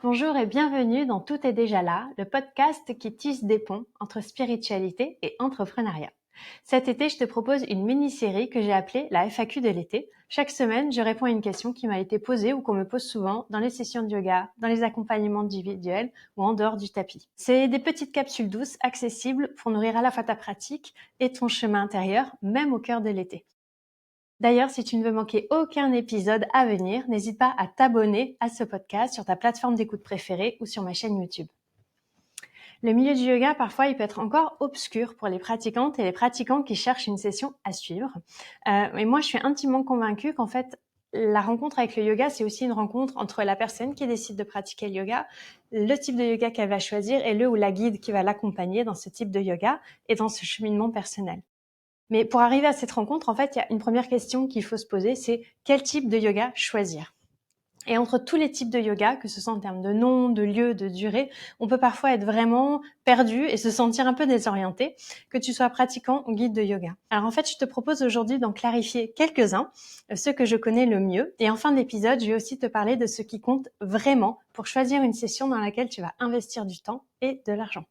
Bonjour et bienvenue dans Tout est déjà là, le podcast qui tisse des ponts entre spiritualité et entrepreneuriat. Cet été, je te propose une mini-série que j'ai appelée la FAQ de l'été. Chaque semaine, je réponds à une question qui m'a été posée ou qu'on me pose souvent dans les sessions de yoga, dans les accompagnements individuels ou en dehors du tapis. C'est des petites capsules douces, accessibles pour nourrir à la fois ta pratique et ton chemin intérieur, même au cœur de l'été. D'ailleurs, si tu ne veux manquer aucun épisode à venir, n'hésite pas à t'abonner à ce podcast sur ta plateforme d'écoute préférée ou sur ma chaîne YouTube. Le milieu du yoga, parfois, il peut être encore obscur pour les pratiquantes et les pratiquants qui cherchent une session à suivre. Et moi, je suis intimement convaincue qu'en fait, la rencontre avec le yoga, c'est aussi une rencontre entre la personne qui décide de pratiquer le yoga, le type de yoga qu'elle va choisir et le ou la guide qui va l'accompagner dans ce type de yoga et dans ce cheminement personnel. Mais pour arriver à cette rencontre, en fait, il y a une première question qu'il faut se poser, c'est quel type de yoga choisir? Et entre tous les types de yoga, que ce soit en termes de nom, de lieu, de durée, on peut parfois être vraiment perdu et se sentir un peu désorienté, que tu sois pratiquant ou guide de yoga. Alors en fait, je te propose aujourd'hui d'en clarifier quelques-uns, ceux que je connais le mieux. Et en fin d'épisode, je vais aussi te parler de ce qui compte vraiment pour choisir une session dans laquelle tu vas investir du temps et de l'argent.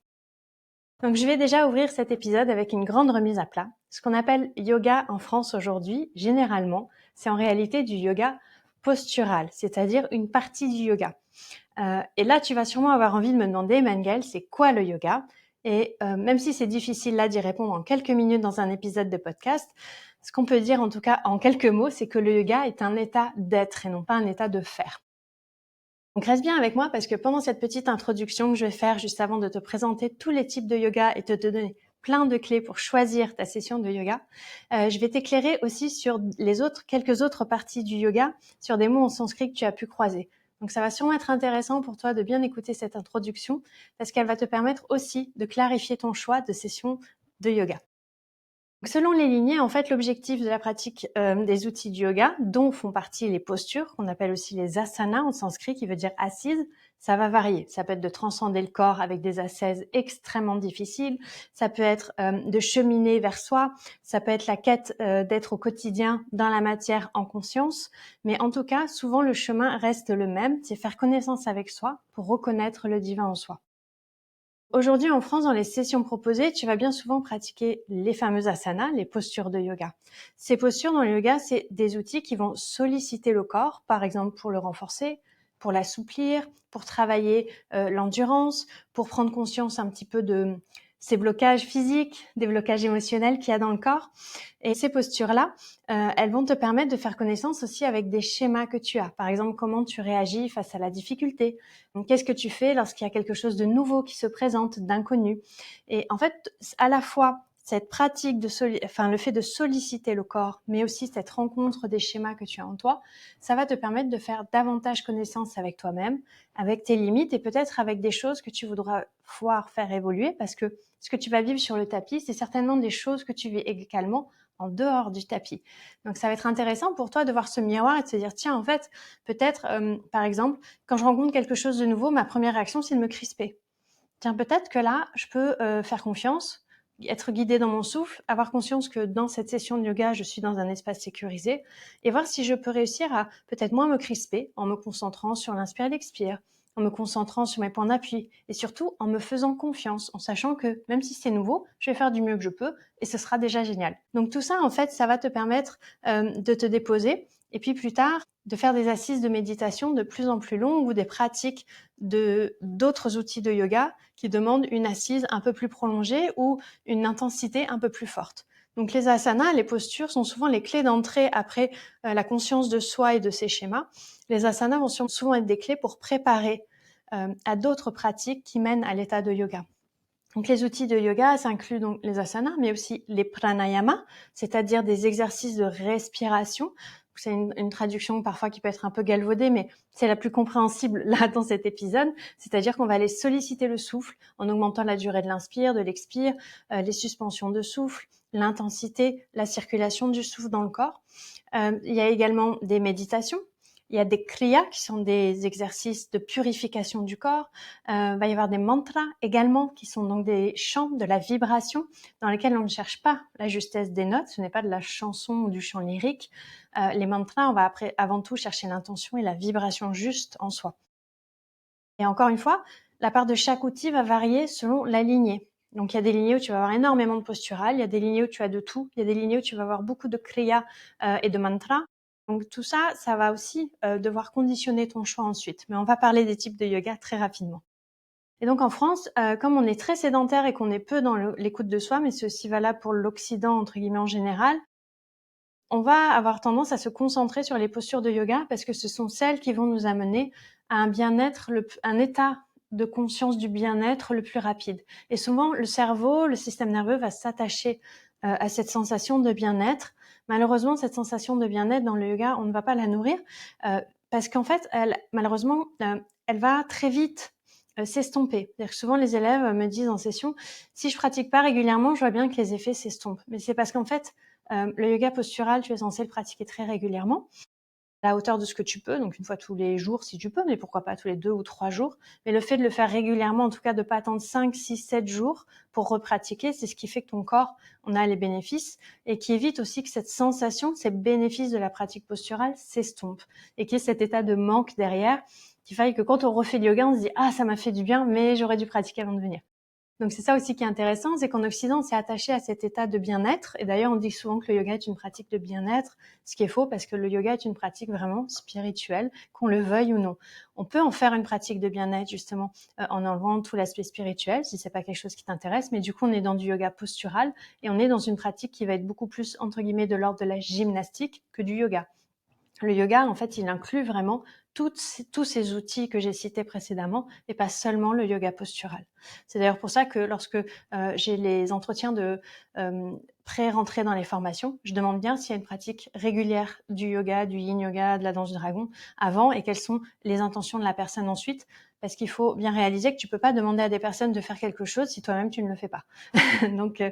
Donc je vais déjà ouvrir cet épisode avec une grande remise à plat. Ce qu'on appelle yoga en France aujourd'hui, généralement, c'est en réalité du yoga postural, c'est-à-dire une partie du yoga. Et là, tu vas sûrement avoir envie de me demander, Mengel, c'est quoi le yoga? Et même si c'est difficile là d'y répondre en quelques minutes dans un épisode de podcast, ce qu'on peut dire en tout cas en quelques mots, c'est que le yoga est un état d'être et non pas un état de faire. Donc reste bien avec moi parce que pendant cette petite introduction que je vais faire juste avant de te présenter tous les types de yoga et de te donner plein de clés pour choisir ta session de yoga, je vais t'éclairer aussi sur quelques autres parties du yoga, sur des mots en sanskrit que tu as pu croiser. Donc ça va sûrement être intéressant pour toi de bien écouter cette introduction parce qu'elle va te permettre aussi de clarifier ton choix de session de yoga. Selon les lignées, en fait, l'objectif de la pratique des outils du yoga, dont font partie les postures, qu'on appelle aussi les asanas en sanskrit, qui veut dire assise, ça va varier. Ça peut être de transcender le corps avec des ascèses extrêmement difficiles, ça peut être de cheminer vers soi, ça peut être la quête d'être au quotidien dans la matière en conscience, mais en tout cas, souvent le chemin reste le même, c'est faire connaissance avec soi pour reconnaître le divin en soi. Aujourd'hui, en France, dans les sessions proposées, tu vas bien souvent pratiquer les fameuses asanas, les postures de yoga. Ces postures dans le yoga, c'est des outils qui vont solliciter le corps, par exemple pour le renforcer, pour l'assouplir, pour travailler l'endurance, pour prendre conscience un petit peu de ces blocages physiques, des blocages émotionnels qu'il y a dans le corps. Et ces postures-là, elles vont te permettre de faire connaissance aussi avec des schémas que tu as. Par exemple, comment tu réagis face à la difficulté. Donc, qu'est-ce que tu fais lorsqu'il y a quelque chose de nouveau qui se présente, d'inconnu? Et en fait, à la fois, cette pratique le fait de solliciter le corps, mais aussi cette rencontre des schémas que tu as en toi, ça va te permettre de faire davantage connaissance avec toi-même, avec tes limites et peut-être avec des choses que tu voudras pouvoir faire évoluer parce que ce que tu vas vivre sur le tapis, c'est certainement des choses que tu vis également en dehors du tapis. Donc, ça va être intéressant pour toi de voir ce miroir et de se dire, tiens, en fait, peut-être, par exemple, quand je rencontre quelque chose de nouveau, ma première réaction, c'est de me crisper. Tiens, peut-être que là, je peux faire confiance, être guidée dans mon souffle, avoir conscience que dans cette session de yoga, je suis dans un espace sécurisé et voir si je peux réussir à peut-être moins me crisper en me concentrant sur l'inspire et l'expire, en me concentrant sur mes points d'appui et surtout en me faisant confiance, en sachant que même si c'est nouveau, je vais faire du mieux que je peux et ce sera déjà génial. Donc tout ça, en fait, ça va te permettre de te déposer et puis plus tard, de faire des assises de méditation de plus en plus longues ou des pratiques d'autres outils de yoga qui demandent une assise un peu plus prolongée ou une intensité un peu plus forte. Donc les asanas, les postures sont souvent les clés d'entrée après la conscience de soi et de ses schémas. Les asanas vont souvent être des clés pour préparer à d'autres pratiques qui mènent à l'état de yoga. Donc les outils de yoga, ça inclut donc les asanas, mais aussi les pranayamas, c'est-à-dire des exercices de respiration. C'est une traduction parfois qui peut être un peu galvaudée, mais c'est la plus compréhensible là dans cet épisode. C'est-à-dire qu'on va aller solliciter le souffle en augmentant la durée de l'inspire, de l'expire, les suspensions de souffle, l'intensité, la circulation du souffle dans le corps. Il y a également des méditations. Il y a des kriyas qui sont des exercices de purification du corps. Il va y avoir des mantras également qui sont donc des chants de la vibration dans lesquels on ne cherche pas la justesse des notes. Ce n'est pas de la chanson ou du chant lyrique. Les mantras, on va avant tout chercher l'intention et la vibration juste en soi. Et encore une fois, la part de chaque outil va varier selon la lignée. Donc, il y a des lignées où tu vas avoir énormément de postural, il y a des lignées où tu as de tout, il y a des lignées où tu vas avoir beaucoup de kriya et de mantra. Donc, tout ça, ça va aussi devoir conditionner ton choix ensuite. Mais on va parler des types de yoga très rapidement. Et donc, en France, comme on est très sédentaire et qu'on est peu dans l'écoute de soi, mais c'est aussi valable pour l'Occident, entre guillemets, en général, on va avoir tendance à se concentrer sur les postures de yoga parce que ce sont celles qui vont nous amener à un bien-être, un état de conscience du bien-être le plus rapide. Et souvent, le cerveau, le système nerveux va s'attacher à cette sensation de bien-être. Malheureusement, cette sensation de bien-être dans le yoga, on ne va pas la nourrir parce qu'en fait, malheureusement, elle va très vite s'estomper. C'est-à-dire que souvent, les élèves me disent en session, si je pratique pas régulièrement, je vois bien que les effets s'estompent. Mais c'est parce qu'en fait, le yoga postural, tu es censé le pratiquer très régulièrement, à la hauteur de ce que tu peux, donc une fois tous les jours si tu peux, mais pourquoi pas tous les 2 ou 3 jours. Mais le fait de le faire régulièrement, en tout cas de pas attendre 5, 6, 7 jours pour repratiquer, c'est ce qui fait que ton corps en a les bénéfices et qui évite aussi que cette sensation, ces bénéfices de la pratique posturale s'estompent et qu'il y ait cet état de manque derrière, qui faille que quand on refait le yoga, on se dit « Ah, ça m'a fait du bien, mais j'aurais dû pratiquer avant de venir ». Donc c'est ça aussi qui est intéressant, c'est qu'en Occident, on s'est attaché à cet état de bien-être. Et d'ailleurs, on dit souvent que le yoga est une pratique de bien-être, ce qui est faux parce que le yoga est une pratique vraiment spirituelle, qu'on le veuille ou non. On peut en faire une pratique de bien-être justement en enlevant tout l'aspect spirituel, si c'est pas quelque chose qui t'intéresse. Mais du coup, on est dans du yoga postural et on est dans une pratique qui va être beaucoup plus entre guillemets de l'ordre de la gymnastique que du yoga. Le yoga, en fait, il inclut vraiment tous ces outils que j'ai cités précédemment et pas seulement le yoga postural. C'est d'ailleurs pour ça que lorsque j'ai les entretiens de pré-rentrée dans les formations, je demande bien s'il y a une pratique régulière du yoga, du yin yoga, de la danse du dragon avant et quelles sont les intentions de la personne ensuite. Parce qu'il faut bien réaliser que tu peux pas demander à des personnes de faire quelque chose si toi-même tu ne le fais pas. Donc,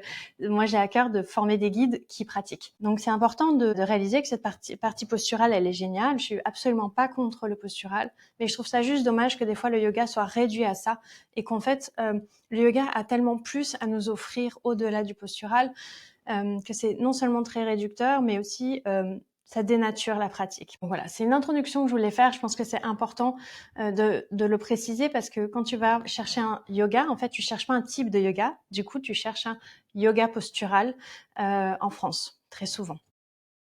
moi, j'ai à cœur de former des guides qui pratiquent. Donc, c'est important de réaliser que cette partie posturale, elle est géniale. Je suis absolument pas contre le postural, mais je trouve ça juste dommage que des fois le yoga soit réduit à ça et qu'en fait, le yoga a tellement plus à nous offrir au-delà du postural que c'est non seulement très réducteur, mais aussi ça dénature la pratique. Donc voilà, c'est une introduction que je voulais faire. Je pense que c'est important de le préciser parce que quand tu vas chercher un yoga, en fait, tu cherches pas un type de yoga. Du coup, tu cherches un yoga postural en France, très souvent.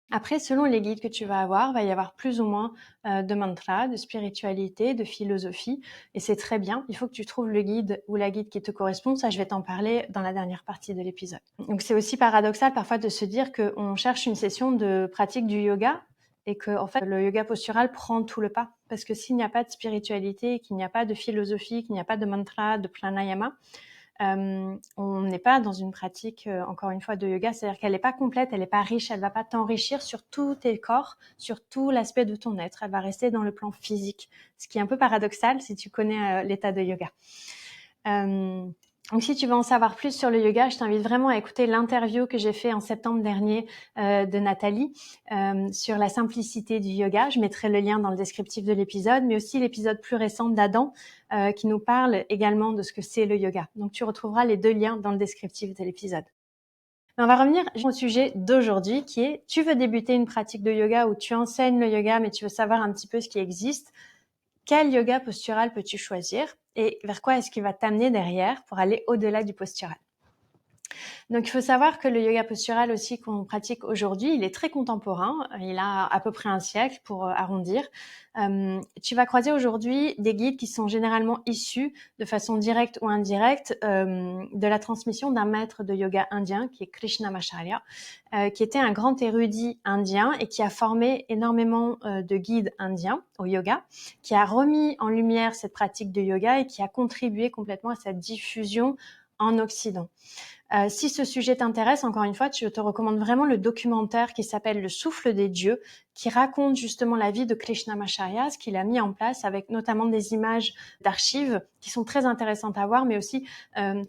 Après, selon les guides que tu vas avoir, va y avoir plus ou moins de mantras, de spiritualité, de philosophie, et c'est très bien. Il faut que tu trouves le guide ou la guide qui te correspond. Ça, je vais t'en parler dans la dernière partie de l'épisode. Donc, c'est aussi paradoxal parfois de se dire qu'on cherche une session de pratique du yoga et que, en fait, le yoga postural prend tout le pas. Parce que s'il n'y a pas de spiritualité, qu'il n'y a pas de philosophie, qu'il n'y a pas de mantra, de pranayama, on n'est pas dans une pratique, encore une fois, de yoga, c'est-à-dire qu'elle n'est pas complète, elle n'est pas riche, elle va pas t'enrichir sur tous tes corps, sur tout l'aspect de ton être. Elle va rester dans le plan physique, ce qui est un peu paradoxal si tu connais l'état de yoga. Donc, si tu veux en savoir plus sur le yoga, je t'invite vraiment à écouter l'interview que j'ai fait en septembre dernier de Nathalie sur la simplicité du yoga. Je mettrai le lien dans le descriptif de l'épisode, mais aussi l'épisode plus récent d'Adam qui nous parle également de ce que c'est le yoga. Donc, tu retrouveras les 2 liens dans le descriptif de l'épisode. Mais on va revenir au sujet d'aujourd'hui qui est, tu veux débuter une pratique de yoga ou tu enseignes le yoga, mais tu veux savoir un petit peu ce qui existe. Quel yoga postural peux-tu choisir et vers quoi est-ce qu'il va t'amener derrière pour aller au-delà du postural? Donc, il faut savoir que le yoga postural aussi qu'on pratique aujourd'hui, il est très contemporain. Il a à peu près un siècle pour arrondir. Tu vas croiser aujourd'hui des guides qui sont généralement issus de façon directe ou indirecte de la transmission d'un maître de yoga indien qui est Krishnamacharya, qui était un grand érudit indien et qui a formé énormément de guides indiens au yoga, qui a remis en lumière cette pratique de yoga et qui a contribué complètement à sa diffusion en Occident. Si ce sujet t'intéresse, encore une fois, je te recommande vraiment le documentaire qui s'appelle Le souffle des dieux, qui raconte justement la vie de Krishnamacharya, ce qu'il a mis en place avec notamment des images d'archives qui sont très intéressantes à voir, mais aussi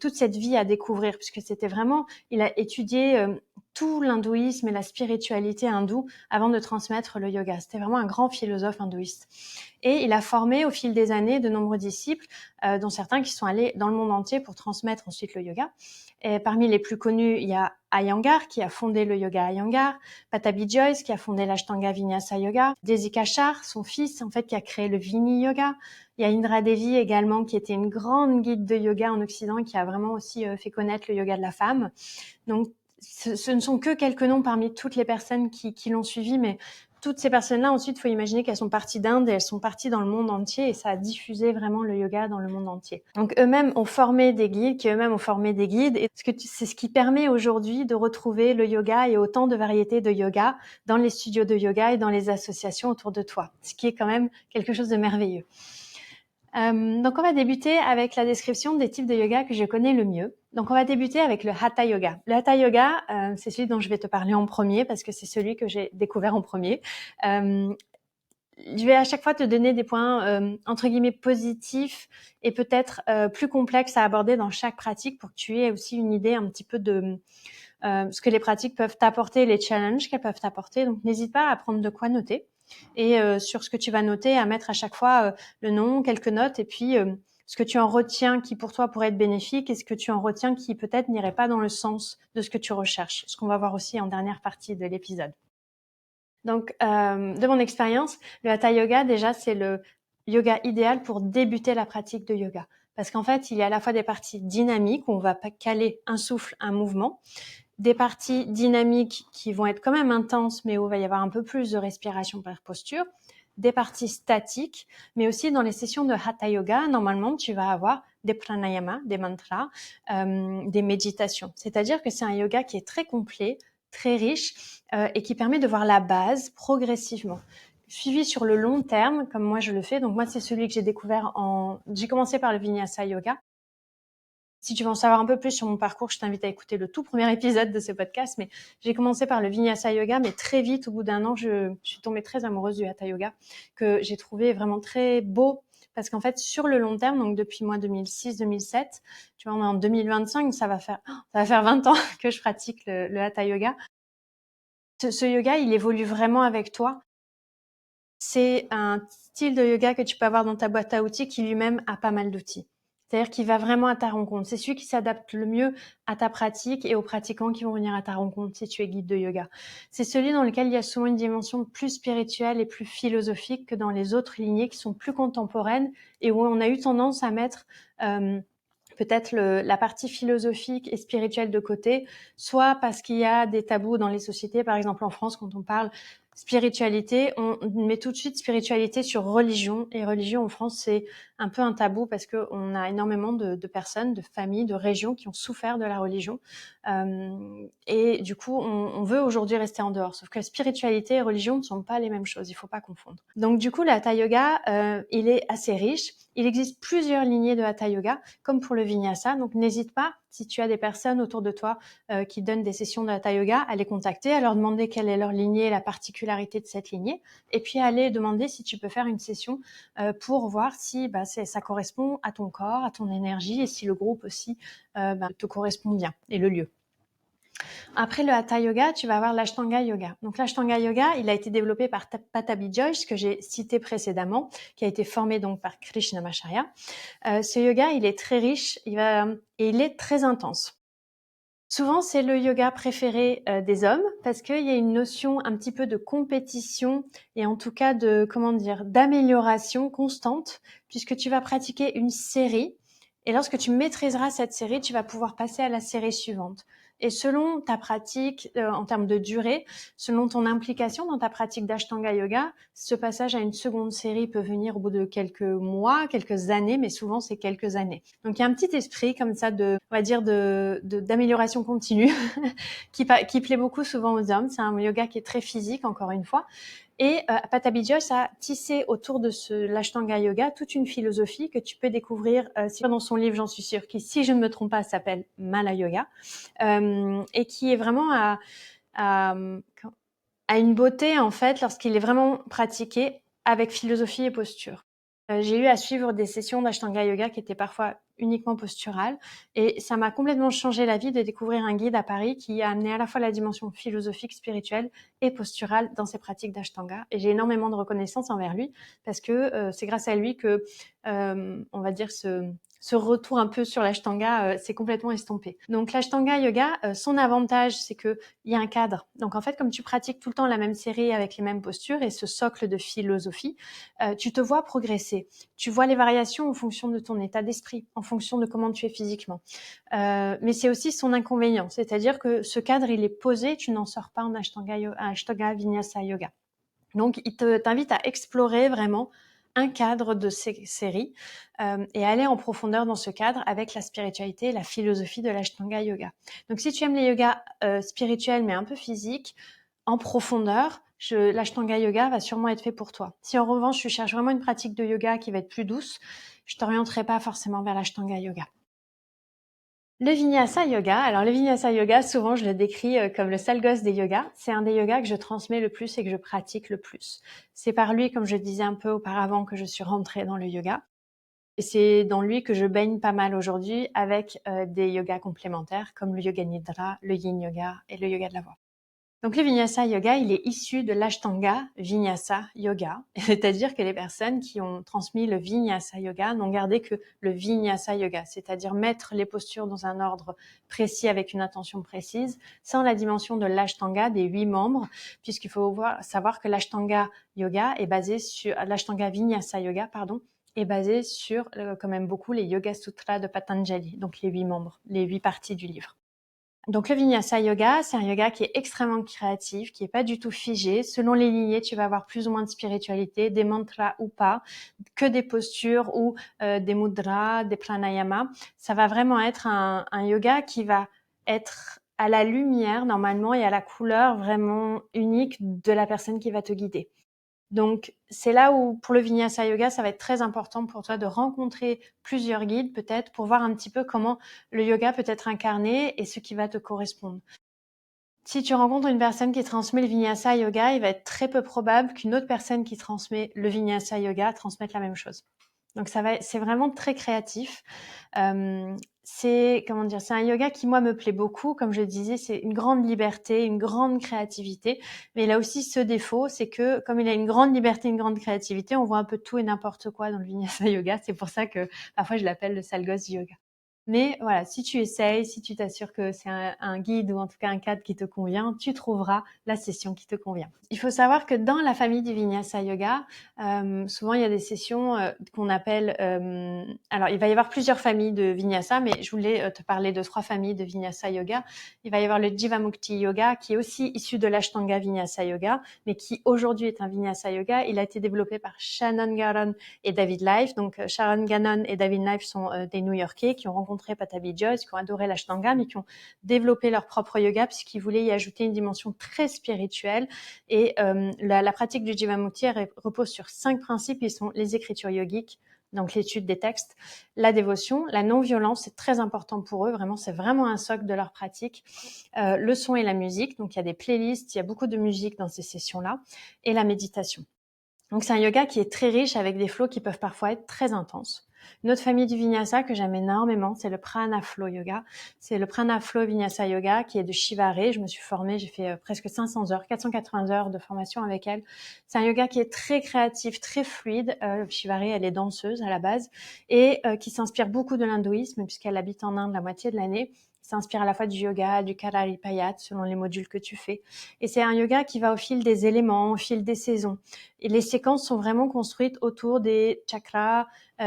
toute cette vie à découvrir, puisque c'était vraiment, il a étudié tout l'hindouisme et la spiritualité hindoue avant de transmettre le yoga. C'était vraiment un grand philosophe hindouiste. Et il a formé au fil des années de nombreux disciples, dont certains qui sont allés dans le monde entier pour transmettre ensuite le yoga. Et parmi les plus connus, il y a Iyengar qui a fondé le yoga Iyengar, Patabi Joyce qui a fondé l'Ashtanga Vinyasa Yoga, Desi Kachar, son fils en fait qui a créé le Vini Yoga. Il y a Indra Devi également qui était une grande guide de yoga en Occident et qui a vraiment aussi fait connaître le yoga de la femme. Donc ce ne sont que quelques noms parmi toutes les personnes qui l'ont suivi, mais toutes ces personnes-là, ensuite, il faut imaginer qu'elles sont parties d'Inde et elles sont parties dans le monde entier et ça a diffusé vraiment le yoga dans le monde entier. Donc, eux-mêmes ont formé des guides qui eux-mêmes ont formé des guides et c'est ce qui permet aujourd'hui de retrouver le yoga et autant de variétés de yoga dans les studios de yoga et dans les associations autour de toi, ce qui est quand même quelque chose de merveilleux. Donc, on va débuter avec la description des types de yoga que je connais le mieux. Donc, on va débuter avec le Hatha Yoga. Le Hatha Yoga, c'est celui dont je vais te parler en premier parce que c'est celui que j'ai découvert en premier. Je vais à chaque fois te donner des points entre guillemets positifs et peut-être plus complexes à aborder dans chaque pratique pour que tu aies aussi une idée un petit peu de ce que les pratiques peuvent t'apporter, les challenges qu'elles peuvent t'apporter. Donc, n'hésite pas à prendre de quoi noter et sur ce que tu vas noter, à mettre à chaque fois le nom, quelques notes et puis ce que tu en retiens qui pour toi pourrait être bénéfique et ce que tu en retiens qui peut-être n'irait pas dans le sens de ce que tu recherches, ce qu'on va voir aussi en dernière partie de l'épisode. Donc, de mon expérience, le Hatha Yoga, déjà, c'est le yoga idéal pour débuter la pratique de yoga. Parce qu'en fait, il y a à la fois des parties dynamiques où on va caler un souffle, un mouvement, des parties dynamiques qui vont être quand même intenses, mais où il va y avoir un peu plus de respiration par posture, des parties statiques, mais aussi dans les sessions de Hatha Yoga, normalement, tu vas avoir des pranayama, des mantras, des méditations. C'est-à-dire que c'est un yoga qui est très complet, très riche et qui permet de voir la base progressivement. Suivi sur le long terme, comme moi je le fais. Donc moi, c'est celui que j'ai découvert J'ai commencé par le Vinyasa Yoga. Si tu veux en savoir un peu plus sur mon parcours, je t'invite à écouter le tout premier épisode de ce podcast. Mais j'ai commencé par le Vinyasa Yoga, mais très vite, au bout d'un an, je suis tombée très amoureuse du Hatha Yoga, que j'ai trouvé vraiment très beau. Parce qu'en fait, sur le long terme, donc depuis moi 2006-2007, tu vois, on est en 2025, ça va faire 20 ans que je pratique le Hatha Yoga. Ce yoga, il évolue vraiment avec toi. C'est un style de yoga que tu peux avoir dans ta boîte à outils qui lui-même a pas mal d'outils. C'est-à-dire qu'il va vraiment à ta rencontre. C'est celui qui s'adapte le mieux à ta pratique et aux pratiquants qui vont venir à ta rencontre si tu es guide de yoga. C'est celui dans lequel il y a souvent une dimension plus spirituelle et plus philosophique que dans les autres lignées qui sont plus contemporaines et où on a eu tendance à mettre peut-être la partie philosophique et spirituelle de côté, soit parce qu'il y a des tabous dans les sociétés. Par exemple, en France, quand on parle spiritualité, on met tout de suite spiritualité sur religion. Et religion en France, c'est un peu un tabou parce qu'on a énormément de personnes, de familles, de régions qui ont souffert de la religion. Et du coup, on veut aujourd'hui rester en dehors. Sauf que spiritualité et religion ne sont pas les mêmes choses. Il faut pas confondre. Donc du coup, le Hatha Yoga, il est assez riche. Il existe plusieurs lignées de Hatha Yoga, comme pour le Vinyasa. Donc n'hésite pas, si tu as des personnes autour de toi qui donnent des sessions de Hatha Yoga, à les contacter, à leur demander quelle est leur lignée, la particularité de cette lignée, et puis à aller demander si tu peux faire une session pour voir si ça correspond à ton corps, à ton énergie, et si le groupe aussi te correspond bien, et le lieu. Après le Hatha Yoga, tu vas avoir l'Ashtanga Yoga. Donc l'Ashtanga Yoga, il a été développé par Patabi Joyce, que j'ai cité précédemment, qui a été formé donc par Krishnamacharya. Ce yoga, il est très riche, et il est très intense. Souvent, c'est le yoga préféré des hommes parce qu'il y a une notion un petit peu de compétition et en tout cas d'amélioration constante puisque tu vas pratiquer une série et lorsque tu maîtriseras cette série, tu vas pouvoir passer à la série suivante. Et selon ta pratique en termes de durée, selon ton implication dans ta pratique d'Ashtanga Yoga, ce passage à une seconde série peut venir au bout de quelques mois, quelques années, mais souvent c'est quelques années. Donc il y a un petit esprit comme ça d'amélioration continue qui plaît beaucoup souvent aux hommes. C'est un yoga qui est très physique, encore une fois. Et Patabi Joyce a tissé autour de l'Ashtanga Yoga toute une philosophie que tu peux découvrir dans son livre, j'en suis sûre, qui, si je ne me trompe pas, s'appelle Mala Yoga, et qui est vraiment à une beauté, en fait, lorsqu'il est vraiment pratiqué avec philosophie et posture. J'ai eu à suivre des sessions d'Ashtanga Yoga qui étaient parfois uniquement posturales et ça m'a complètement changé la vie de découvrir un guide à Paris qui a amené à la fois la dimension philosophique, spirituelle et posturale dans ses pratiques d'Ashtanga. Et j'ai énormément de reconnaissance envers lui parce que c'est grâce à lui que, on va dire, ce retour un peu sur l'Ashtanga s'est complètement estompé. Donc l'Ashtanga Yoga, son avantage, c'est que il y a un cadre. Donc en fait, comme tu pratiques tout le temps la même série avec les mêmes postures et ce socle de philosophie, tu te vois progresser. Tu vois les variations en fonction de ton état d'esprit, en fonction de comment tu es physiquement. Mais c'est aussi son inconvénient, c'est-à-dire que ce cadre, il est posé, tu n'en sors pas en Ashtanga Vinyasa Yoga. Donc, il t'invite à explorer vraiment un cadre de ces séries et aller en profondeur dans ce cadre avec la spiritualité et la philosophie de l'Ashtanga Yoga. Donc, si tu aimes les yogas spirituels mais un peu physiques, en profondeur, l'Ashtanga Yoga va sûrement être fait pour toi. Si en revanche, tu cherches vraiment une pratique de yoga qui va être plus douce, je t'orienterai pas forcément vers l'Ashtanga Yoga. Le Vinyasa Yoga. Alors, le Vinyasa Yoga, souvent, je le décris comme le sale gosse des yogas. C'est un des yogas que je transmets le plus et que je pratique le plus. C'est par lui, comme je disais un peu auparavant, que je suis rentrée dans le yoga. Et c'est dans lui que je baigne pas mal aujourd'hui avec des yogas complémentaires comme le yoga nidra, le yin yoga et le yoga de la voix. Donc le Vinyasa Yoga, il est issu de l'Ashtanga Vinyasa Yoga, c'est-à-dire que les personnes qui ont transmis le Vinyasa Yoga n'ont gardé que le Vinyasa Yoga, c'est-à-dire mettre les postures dans un ordre précis avec une intention précise, sans la dimension de l'Ashtanga des 8 membres, puisqu'il faut savoir que l'Ashtanga Yoga est basé sur l'Ashtanga Vinyasa Yoga, est basé sur quand même beaucoup les Yoga Sutras de Patanjali, donc les 8 membres, les 8 parties du livre. Donc le Vinyasa Yoga, c'est un yoga qui est extrêmement créatif, qui est pas du tout figé. Selon les lignées, tu vas avoir plus ou moins de spiritualité, des mantras ou pas, que des postures ou des mudras, des pranayamas. Ça va vraiment être un yoga qui va être à la lumière normalement et à la couleur vraiment unique de la personne qui va te guider. Donc, c'est là où, pour le Vinyasa Yoga, ça va être très important pour toi de rencontrer plusieurs guides, peut-être, pour voir un petit peu comment le yoga peut être incarné et ce qui va te correspondre. Si tu rencontres une personne qui transmet le Vinyasa Yoga, il va être très peu probable qu'une autre personne qui transmet le Vinyasa Yoga transmette la même chose. Donc c'est vraiment très créatif. C'est un yoga qui moi me plaît beaucoup. Comme je le disais, c'est une grande liberté, une grande créativité. Mais il a aussi ce défaut, c'est que comme il a une grande liberté, une grande créativité, on voit un peu tout et n'importe quoi dans le Vinyasa Yoga. C'est pour ça que parfois je l'appelle le sale gosse yoga. Mais voilà, si tu essayes, si tu t'assures que c'est un guide ou en tout cas un cadre qui te convient, tu trouveras la session qui te convient. Il faut savoir que dans la famille du Vinyasa Yoga, souvent il y a des sessions qu'on appelle... alors, il va y avoir plusieurs familles de Vinyasa, mais je voulais te parler de 3 familles de Vinyasa Yoga. Il va y avoir le Jivamukti Yoga, qui est aussi issu de l'Ashtanga Vinyasa Yoga, mais qui aujourd'hui est un Vinyasa Yoga. Il a été développé par Shannon Gannon et David Life. Donc, Sharon Gannon et David Life sont des New-Yorkais qui ont rencontré Patabi Joyce, qui ont adoré l'Ashtanga, mais qui ont développé leur propre yoga puisqu'ils voulaient y ajouter une dimension très spirituelle. Et la pratique du Jivamukti repose sur 5 principes. Ils sont les écritures yogiques, donc l'étude des textes, la dévotion, la non-violence, c'est très important pour eux, vraiment, c'est vraiment un socle de leur pratique, le son et la musique, donc il y a des playlists, il y a beaucoup de musique dans ces sessions-là, et la méditation. Donc c'est un yoga qui est très riche avec des flows qui peuvent parfois être très intenses. Une autre famille du Vinyasa que j'aime énormément, c'est le Prana Flow Yoga. C'est le Prana Flow Vinyasa Yoga qui est de Shivare. Je me suis formée, j'ai fait presque 500 heures, 480 heures de formation avec elle. C'est un yoga qui est très créatif, très fluide. Shivare, elle est danseuse à la base et qui s'inspire beaucoup de l'hindouisme puisqu'elle habite en Inde la moitié de l'année. S'inspire à la fois du yoga, du Kalaripayat, selon les modules que tu fais. Et c'est un yoga qui va au fil des éléments, au fil des saisons. Et les séquences sont vraiment construites autour des chakras,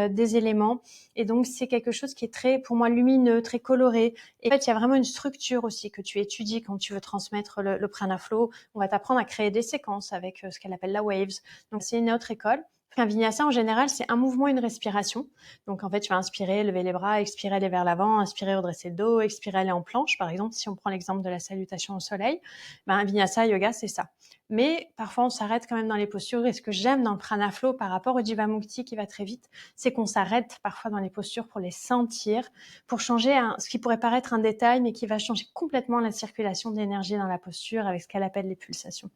des éléments. Et donc, c'est quelque chose qui est très, pour moi, lumineux, très coloré. Et en fait, il y a vraiment une structure aussi que tu étudies quand tu veux transmettre le prana flow. On va t'apprendre à créer des séquences avec ce qu'elle appelle la waves. Donc, c'est une autre école. Un vinyasa, en général, c'est un mouvement, une respiration. Donc, en fait, tu vas inspirer, lever les bras, expirer, aller vers l'avant, inspirer, redresser le dos, expirer, aller en planche. Par exemple, si on prend l'exemple de la salutation au soleil, un vinyasa yoga, c'est ça. Mais parfois, on s'arrête quand même dans les postures. Et ce que j'aime dans le prana flow par rapport au Jivamukti qui va très vite, c'est qu'on s'arrête parfois dans les postures pour les sentir, pour changer ce qui pourrait paraître un détail, mais qui va changer complètement la circulation d'énergie dans la posture avec ce qu'elle appelle les pulsations,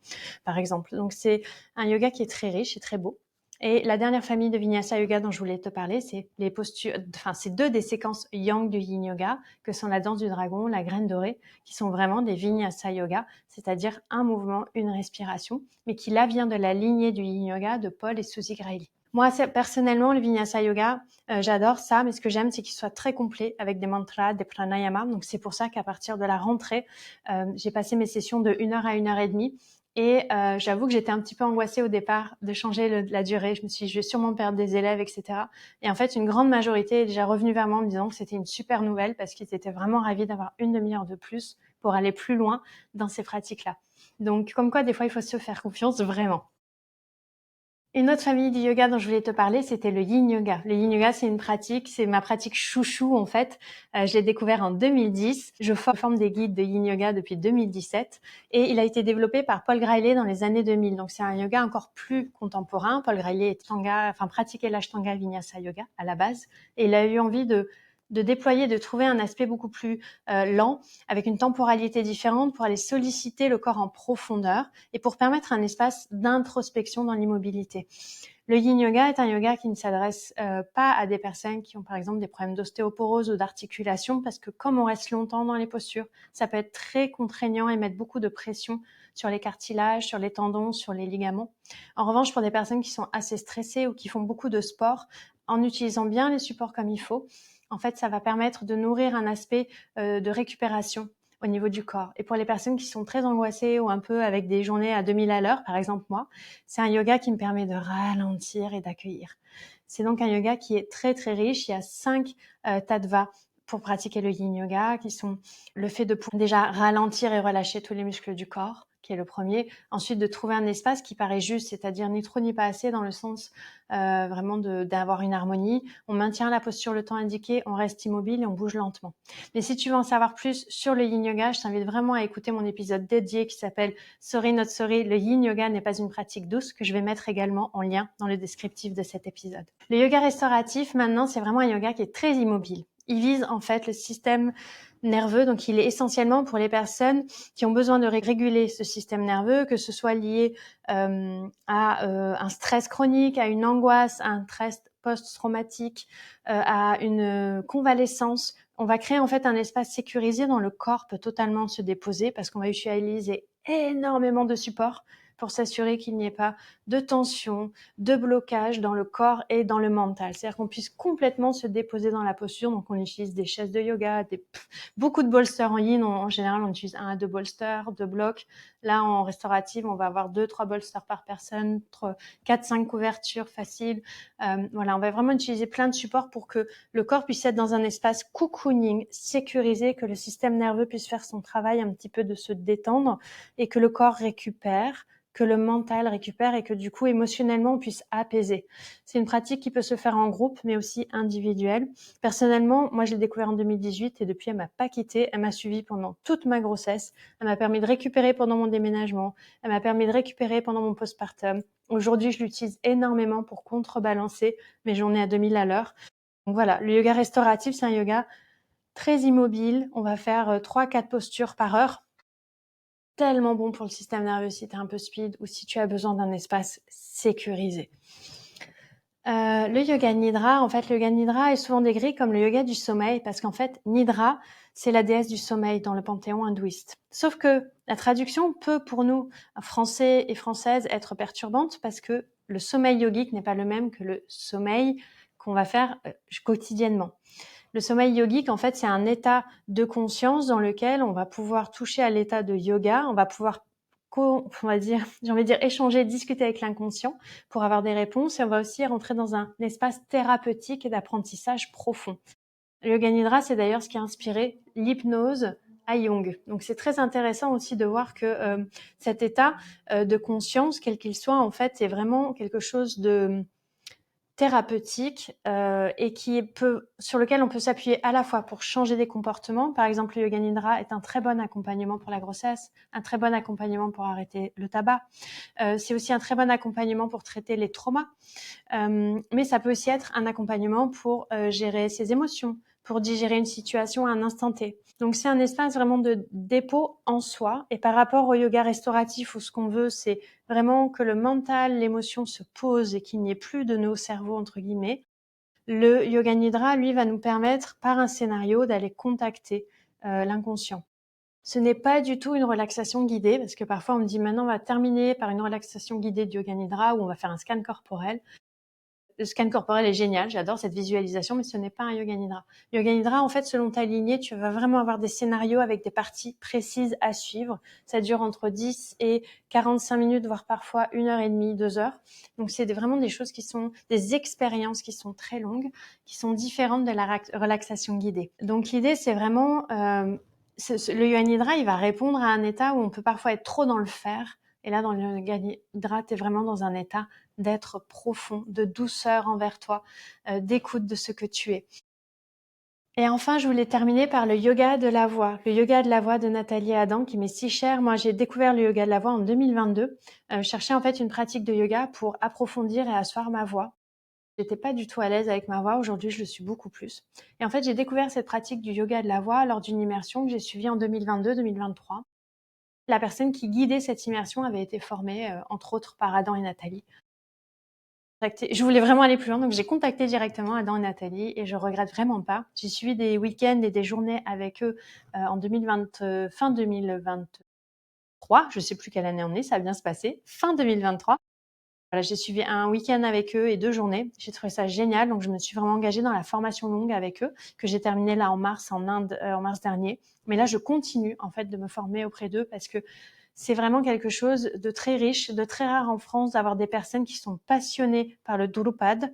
par exemple. Donc, c'est un yoga qui est très riche et très beau. Et la dernière famille de Vinyasa Yoga dont je voulais te parler, c'est les postures, enfin, c'est 2 des séquences yang du Yin Yoga, que sont la danse du dragon, la graine dorée, qui sont vraiment des Vinyasa Yoga, c'est-à-dire un mouvement, une respiration, mais qui là vient de la lignée du Yin Yoga de Paul et Suzy Grailey. Moi, personnellement, le Vinyasa Yoga, j'adore ça, mais ce que j'aime, c'est qu'il soit très complet avec des mantras, des pranayamas. Donc, c'est pour ça qu'à partir de la rentrée, j'ai passé mes sessions de 1 heure à 1 heure et demie. Et j'avoue que j'étais un petit peu angoissée au départ de changer la durée. Je me suis dit, je vais sûrement perdre des élèves, etc. Et en fait, une grande majorité est déjà revenue vers moi en me disant que c'était une super nouvelle parce qu'ils étaient vraiment ravis d'avoir une demi-heure de plus pour aller plus loin dans ces pratiques-là. Donc, comme quoi, des fois, il faut se faire confiance vraiment. Une autre famille du yoga dont je voulais te parler, c'était le Yin Yoga. Le Yin Yoga, c'est une pratique, c'est ma pratique chouchou en fait. Je l'ai découvert en 2010. Je forme des guides de Yin Yoga depuis 2017 et il a été développé par Paul Grailey dans les années 2000. Donc c'est un yoga encore plus contemporain. Paul Grailey pratiquait l'Ashtanga Vinyasa Yoga à la base et il a eu envie de déployer, de trouver un aspect beaucoup plus lent, avec une temporalité différente pour aller solliciter le corps en profondeur et pour permettre un espace d'introspection dans l'immobilité. Le Yin Yoga est un yoga qui ne s'adresse pas à des personnes qui ont par exemple des problèmes d'ostéoporose ou d'articulation parce que comme on reste longtemps dans les postures, ça peut être très contraignant et mettre beaucoup de pression sur les cartilages, sur les tendons, sur les ligaments. En revanche, pour des personnes qui sont assez stressées ou qui font beaucoup de sport, en utilisant bien les supports comme il faut, en fait, ça va permettre de nourrir un aspect de récupération au niveau du corps. Et pour les personnes qui sont très angoissées ou un peu avec des journées à 2000 à l'heure, par exemple moi, c'est un yoga qui me permet de ralentir et d'accueillir. C'est donc un yoga qui est très très riche. Il y a 5 tattvas pour pratiquer le yin yoga, qui sont le fait de pouvoir déjà ralentir et relâcher tous les muscles du corps, qui est le premier. Ensuite, de trouver un espace qui paraît juste, c'est-à-dire ni trop ni pas assez, dans le sens vraiment d'avoir une harmonie. On maintient la posture le temps indiqué, on reste immobile et on bouge lentement. Mais si tu veux en savoir plus sur le yin yoga, je t'invite vraiment à écouter mon épisode dédié qui s'appelle Sorry Not Sorry, le yin yoga n'est pas une pratique douce, que je vais mettre également en lien dans le descriptif de cet épisode. Le yoga restauratif, maintenant, c'est vraiment un yoga qui est très immobile. Il vise en fait le système nerveux, donc il est essentiellement pour les personnes qui ont besoin de réguler ce système nerveux, que ce soit lié à un stress chronique, à une angoisse, à un stress post-traumatique, à une convalescence. On va créer en fait un espace sécurisé dont le corps peut totalement se déposer parce qu'on va utiliser énormément de supports pour s'assurer qu'il n'y ait pas de tension, de blocage dans le corps et dans le mental. C'est-à-dire qu'on puisse complètement se déposer dans la posture. Donc, on utilise des chaises de yoga, beaucoup de bolsters en yin. En général, on utilise 1 à 2 bolsters, 2 blocs. Là, en restaurative, on va avoir 2-3 bolsters par personne, 4-5 couvertures faciles. Voilà, on va vraiment utiliser plein de supports pour que le corps puisse être dans un espace cocooning, sécurisé, que le système nerveux puisse faire son travail un petit peu de se détendre et que le corps récupère, que le mental récupère et que du coup, émotionnellement, on puisse apaiser. C'est une pratique qui peut se faire en groupe, mais aussi individuelle. Personnellement, moi, je l'ai découvert en 2018 et depuis, elle m'a pas quittée. Elle m'a suivie pendant toute ma grossesse. Elle m'a permis de récupérer pendant mon déménagement. Elle m'a permis de récupérer pendant mon postpartum. Aujourd'hui, je l'utilise énormément pour contrebalancer mes journées à 2000 à l'heure. Donc voilà, le yoga restauratif, c'est un yoga très immobile. On va faire 3-4 postures par heure. Tellement bon pour le système nerveux si tu es un peu speed ou si tu as besoin d'un espace sécurisé. Le yoga nidra, en fait, le yoga nidra est souvent décrit comme le yoga du sommeil parce qu'en fait, Nidra, c'est la déesse du sommeil dans le panthéon hindouiste. Sauf que la traduction peut, pour nous, Français et Françaises, être perturbante parce que le sommeil yogique n'est pas le même que le sommeil qu'on va faire quotidiennement. Le sommeil yogique, en fait, c'est un état de conscience dans lequel on va pouvoir toucher à l'état de yoga, on va pouvoir échanger, discuter avec l'inconscient pour avoir des réponses et on va aussi rentrer dans un espace thérapeutique et d'apprentissage profond. Le yoga nidra, c'est d'ailleurs ce qui a inspiré l'hypnose à Jung. Donc c'est très intéressant aussi de voir que cet état de conscience, quel qu'il soit, en fait, c'est vraiment quelque chose de thérapeutique et sur lequel on peut s'appuyer à la fois pour changer des comportements. Par exemple, le yoga nidra est un très bon accompagnement pour la grossesse, un très bon accompagnement pour arrêter le tabac. C'est aussi un très bon accompagnement pour traiter les traumas. Mais ça peut aussi être un accompagnement pour gérer ses émotions, pour digérer une situation à un instant T. Donc c'est un espace vraiment de dépôt en soi. Et par rapport au yoga restauratif où ce qu'on veut, c'est vraiment que le mental, l'émotion se pose et qu'il n'y ait plus de nos cerveaux, entre guillemets, le yoga nidra, lui, va nous permettre, par un scénario, d'aller contacter l'inconscient. Ce n'est pas du tout une relaxation guidée, parce que parfois on me dit maintenant on va terminer par une relaxation guidée du yoga nidra où on va faire un scan corporel. Le scan corporel est génial, j'adore cette visualisation, mais ce n'est pas un yoga nidra. Yoga nidra, en fait, selon ta lignée, tu vas vraiment avoir des scénarios avec des parties précises à suivre. Ça dure entre 10 et 45 minutes, voire parfois 1h30, 2 heures. Donc, c'est vraiment des choses qui sont des expériences qui sont très longues, qui sont différentes de la relaxation guidée. Donc, l'idée, c'est vraiment, le yoga nidra, il va répondre à un état où on peut parfois être trop dans le faire. Et là, dans le yoga nidra, tu es vraiment dans un état d'être profond, de douceur envers toi, d'écoute de ce que tu es. Et enfin, je voulais terminer par le yoga de la voix. Le yoga de la voix de Nathalie Adam, qui m'est si cher. Moi, j'ai découvert le yoga de la voix en 2022. Je cherchais en fait une pratique de yoga pour approfondir et asseoir ma voix. J'étais pas du tout à l'aise avec ma voix. Aujourd'hui, je le suis beaucoup plus. Et en fait, j'ai découvert cette pratique du yoga de la voix lors d'une immersion que j'ai suivie en 2022-2023. La personne qui guidait cette immersion avait été formée, entre autres, par Adam et Nathalie. Je voulais vraiment aller plus loin, donc j'ai contacté directement Adam et Nathalie et je regrette vraiment pas. J'ai suivi des week-ends et des journées avec eux en 2020, fin 2023. Je sais plus quelle année on est, ça va bien se passer. Fin 2023. Voilà, j'ai suivi un week-end avec eux et 2 journées. J'ai trouvé ça génial, donc je me suis vraiment engagée dans la formation longue avec eux que j'ai terminée là en mars en Inde, en mars dernier. Mais là, je continue en fait de me former auprès d'eux parce que c'est vraiment quelque chose de très riche, de très rare en France d'avoir des personnes qui sont passionnées par le Drupad,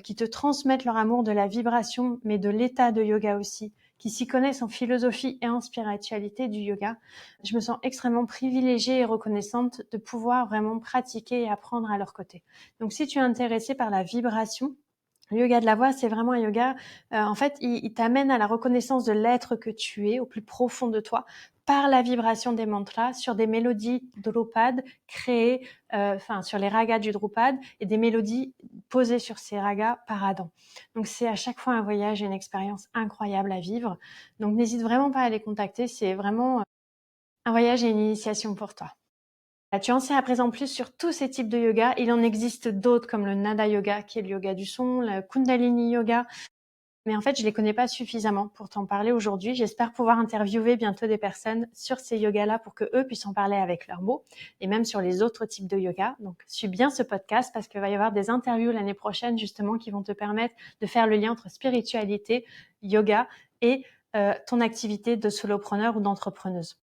qui te transmettent leur amour de la vibration, mais de l'état de yoga aussi, qui s'y connaissent en philosophie et en spiritualité du yoga. Je me sens extrêmement privilégiée et reconnaissante de pouvoir vraiment pratiquer et apprendre à leur côté. Donc si tu es intéressé par la vibration, le yoga de la voix, c'est vraiment un yoga, en fait, il t'amène à la reconnaissance de l'être que tu es, au plus profond de toi, par la vibration des mantras sur des mélodies Drupad créées, sur les ragas du Drupad et des mélodies posées sur ces ragas par Adam. Donc c'est à chaque fois un voyage et une expérience incroyable à vivre. Donc n'hésite vraiment pas à les contacter, c'est vraiment un voyage et une initiation pour toi. Tu en sais à présent plus sur tous ces types de yoga. Il en existe d'autres comme le Nada Yoga, qui est le yoga du son, le Kundalini Yoga. Mais en fait, je les connais pas suffisamment pour t'en parler aujourd'hui. J'espère pouvoir interviewer bientôt des personnes sur ces yogas-là pour que eux puissent en parler avec leurs mots et même sur les autres types de yoga. Donc, suis bien ce podcast parce qu'il va y avoir des interviews l'année prochaine justement qui vont te permettre de faire le lien entre spiritualité, yoga et ton activité de solopreneur ou d'entrepreneuse.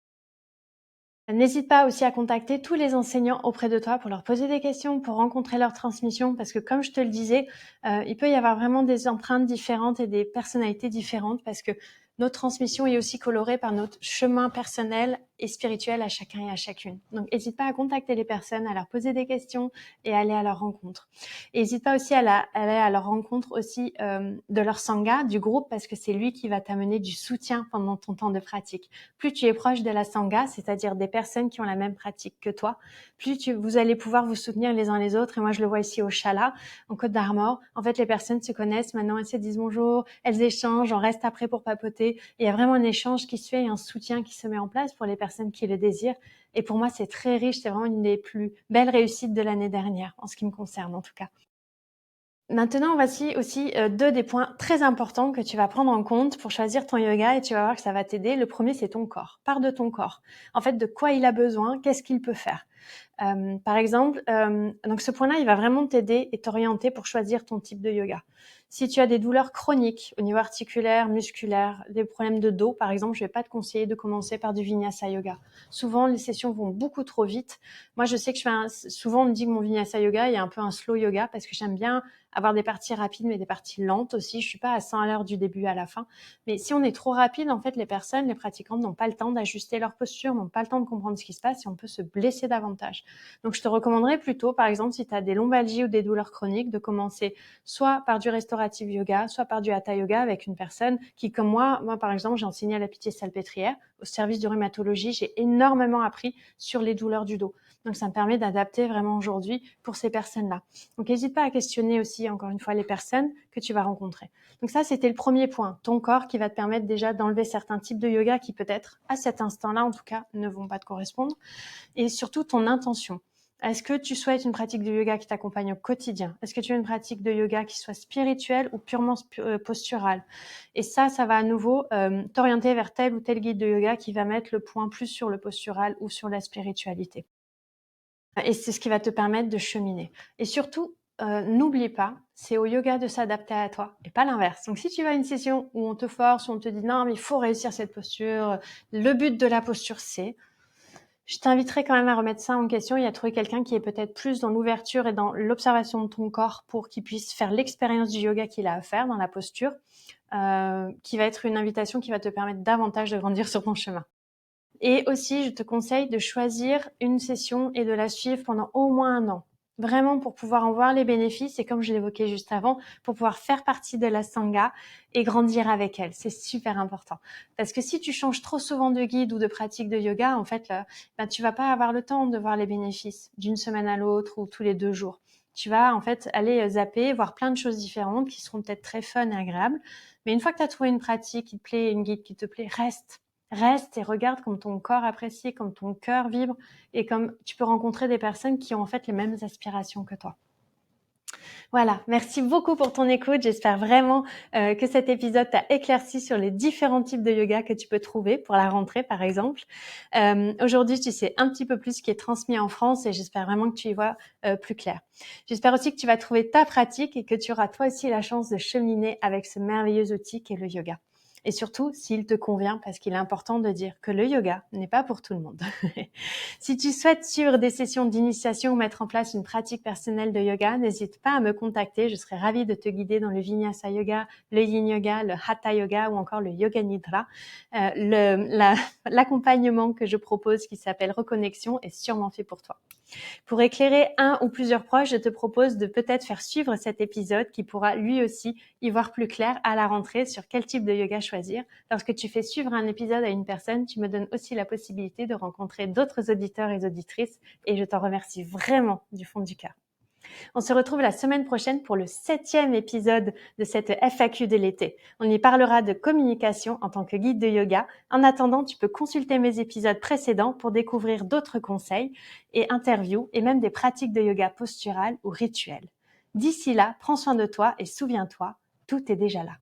N'hésite pas aussi à contacter tous les enseignants auprès de toi pour leur poser des questions, pour rencontrer leur transmission, parce que comme je te le disais, il peut y avoir vraiment des empreintes différentes et des personnalités différentes, parce que notre transmission est aussi colorée par notre chemin personnel et spirituel à chacun et à chacune. Donc, n'hésite pas à contacter les personnes, à leur poser des questions et à aller à leur rencontre. N'hésite pas aussi à aller à leur rencontre aussi de leur sangha, du groupe, parce que c'est lui qui va t'amener du soutien pendant ton temps de pratique. Plus tu es proche de la sangha, c'est-à-dire des personnes qui ont la même pratique que toi, plus vous allez pouvoir vous soutenir les uns les autres. Et moi, je le vois ici au Chala, en Côte d'Armor. En fait, les personnes se connaissent maintenant, elles se disent bonjour, elles échangent, on reste après pour papoter. Et il y a vraiment un échange qui se fait et un soutien qui se met en place pour les personnes qui le désirent. Et pour moi, c'est très riche. C'est vraiment une des plus belles réussites de l'année dernière, en ce qui me concerne en tout cas. Maintenant, voici aussi 2 des points très importants que tu vas prendre en compte pour choisir ton yoga et tu vas voir que ça va t'aider. Le premier, c'est ton corps. Pars de ton corps. En fait, de quoi il a besoin, qu'est-ce qu'il peut faire. Par exemple, donc ce point-là, il va vraiment t'aider et t'orienter pour choisir ton type de yoga. Si tu as des douleurs chroniques au niveau articulaire, musculaire, des problèmes de dos, par exemple, je vais pas te conseiller de commencer par du Vinyasa Yoga. Souvent, les sessions vont beaucoup trop vite. Moi, je sais que souvent on me dit que mon Vinyasa Yoga, il y a un peu un slow yoga parce que j'aime bien avoir des parties rapides mais des parties lentes aussi. Je suis pas à 100 à l'heure du début à la fin. Mais si on est trop rapide, en fait, les personnes, les pratiquantes n'ont pas le temps d'ajuster leur posture, n'ont pas le temps de comprendre ce qui se passe et on peut se blesser davantage. Donc, je te recommanderais plutôt, par exemple, si tu as des lombalgies ou des douleurs chroniques, de commencer soit par du restorative yoga, soit par du hatha yoga avec une personne qui, comme moi, par exemple, j'ai enseigné à la Pitié-Salpêtrière, au service de rhumatologie, j'ai énormément appris sur les douleurs du dos. Donc, ça me permet d'adapter vraiment aujourd'hui pour ces personnes-là. Donc, n'hésite pas à questionner aussi aussi, encore une fois, les personnes que tu vas rencontrer. Donc ça, c'était le premier point. Ton corps qui va te permettre déjà d'enlever certains types de yoga qui peut-être, à cet instant-là, en tout cas, ne vont pas te correspondre. Et surtout, ton intention. Est-ce que tu souhaites une pratique de yoga qui t'accompagne au quotidien? Est-ce que tu veux une pratique de yoga qui soit spirituelle ou purement posturale? Et ça va à nouveau t'orienter vers tel ou tel guide de yoga qui va mettre le point plus sur le postural ou sur la spiritualité. Et c'est ce qui va te permettre de cheminer. Et surtout, n'oublie pas, c'est au yoga de s'adapter à toi et pas l'inverse. Donc si tu vas à une session où on te force, où on te dit non mais il faut réussir cette posture, le but de la posture c'est, je t'inviterai quand même à remettre ça en question et à trouver quelqu'un qui est peut-être plus dans l'ouverture et dans l'observation de ton corps pour qu'il puisse faire l'expérience du yoga qu'il a à faire dans la posture, qui va être une invitation qui va te permettre davantage de grandir sur ton chemin. Et aussi, je te conseille de choisir une session et de la suivre pendant au moins 1 an. Vraiment pour pouvoir en voir les bénéfices et comme je l'évoquais juste avant, pour pouvoir faire partie de la Sangha et grandir avec elle. C'est super important. Parce que si tu changes trop souvent de guide ou de pratique de yoga, en fait, tu vas pas avoir le temps de voir les bénéfices d'une semaine à l'autre ou tous les 2 jours. Tu vas en fait aller zapper, voir plein de choses différentes qui seront peut-être très fun et agréables. Mais une fois que tu as trouvé une pratique qui te plaît, une guide qui te plaît, reste et regarde comme ton corps apprécie, comme ton cœur vibre et comme tu peux rencontrer des personnes qui ont en fait les mêmes aspirations que toi. Voilà, merci beaucoup pour ton écoute. J'espère vraiment que cet épisode t'a éclairci sur les différents types de yoga que tu peux trouver pour la rentrée, par exemple. Aujourd'hui, tu sais un petit peu plus ce qui est transmis en France et j'espère vraiment que tu y vois plus clair. J'espère aussi que tu vas trouver ta pratique et que tu auras toi aussi la chance de cheminer avec ce merveilleux outil qu'est le yoga. Et surtout, s'il te convient, parce qu'il est important de dire que le yoga n'est pas pour tout le monde. Si tu souhaites suivre des sessions d'initiation ou mettre en place une pratique personnelle de yoga, n'hésite pas à me contacter. Je serai ravie de te guider dans le Vinyasa Yoga, le Yin Yoga, le Hatha Yoga ou encore le Yoga Nidra. L'accompagnement que je propose qui s'appelle Reconnexion est sûrement fait pour toi. Pour éclairer un ou plusieurs proches, je te propose de peut-être faire suivre cet épisode qui pourra lui aussi y voir plus clair à la rentrée sur quel type de yoga choisir. Lorsque tu fais suivre un épisode à une personne, tu me donnes aussi la possibilité de rencontrer d'autres auditeurs et auditrices et je t'en remercie vraiment du fond du cœur. On se retrouve la semaine prochaine pour le 7e épisode de cette FAQ de l'été. On y parlera de communication en tant que guide de yoga. En attendant, tu peux consulter mes épisodes précédents pour découvrir d'autres conseils et interviews et même des pratiques de yoga posturales ou rituelles. D'ici là, prends soin de toi et souviens-toi, tout est déjà là.